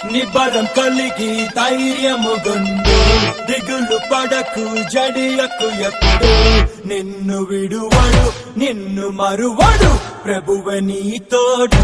నిబరం కలిగి ధైర్యముగొండు దిగులు పడకు జడియకు ఎప్పుడు నిన్ను విడువడు నిన్ను మరువడు ప్రభువే నీ తోడు